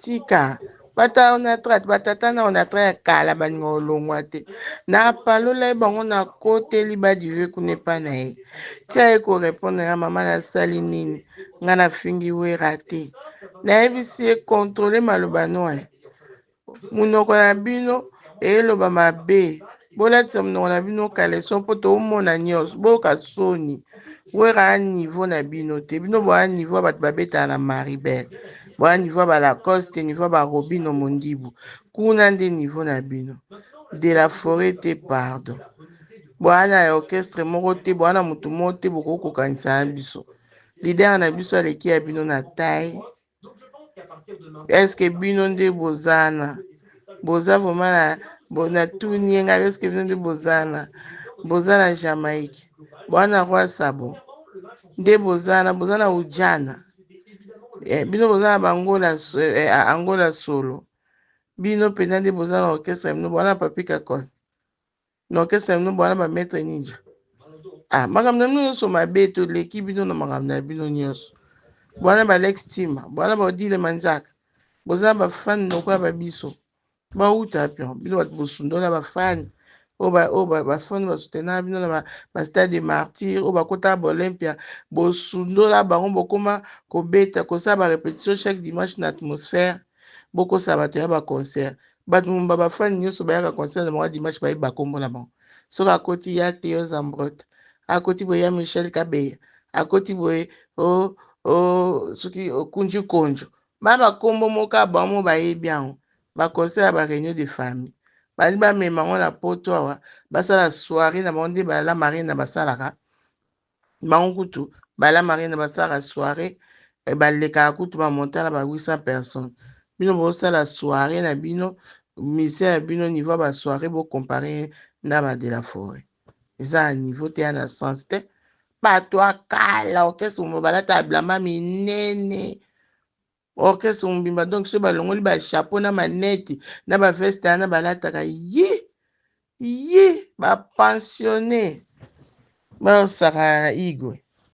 tika bata on a traite batata na on a traite kala baninga olongwa te na palola bango na kote liba dive kune pa na ye tia ko répondre na mama na sali nini nga na fingi wera te na yebisi ye contrôler maloba no munoko na bino eloba mabe bolatisa munoko na bino kaleso mpo toomona nyonso boyoka soni wera niveau na bino te bino boya niveau bato babetaka na maribel boya niveau balacoste niveau barobino mondibu kuna nde niveau na bino de la forêt te pardon boya na orchestre moko te boya na motu moko te bokokokanisa na biso lider na biso aleki ya bino na taille eske bino nde bozana boza vraiment na tuni yenga eske bino nde bozana Jamaïque bwana roi sabo nde bozana ujana bino bozana bangola angola solo bino pena nde bozana orchestre bino bwana papi kakon na orchestre bino bwana ba maître ninja makambo na bino nyonso mabe toleki bino na makambo na bino nyonso bwana ba Lex Tima bwana ba Odile Manzaka bozana bafani lokola babiso bauta pion bino bato bosundola bafani bafani basoutenaka bino na bastade de martyr oyo bakotaka baolympia bosundola bango bokoma kobeta kosala barépétition chaque dimanche na atmosphère bokosala bato ya baconcert bato momba bafani nyonso bayaka concert na bango dimanche bayeba kombo na bango soki akoti ya Théo Zambrote akoti boye ya Michel Kabeya akoti boye soki okunji konjo ba bakombo moka bango bayebi yango baconcert ya baréunion de famille bali bamema ngo na poto awa basala soirée na bango nde bala marine basalaka bango kutu bala marine basalaka soirée balekaka kutu bamontana ba 800 personnes bino bosala soirée na bino mise ya bino niveau ba soirée bocompare na ba de la forêt eza na niveau te ya na sens te bato akala orchestre mo balata blama minene orchestre mobimba donc so balongoli bachapeau na maneti na baveste wana balataka ye bapensionné baosaka na igwe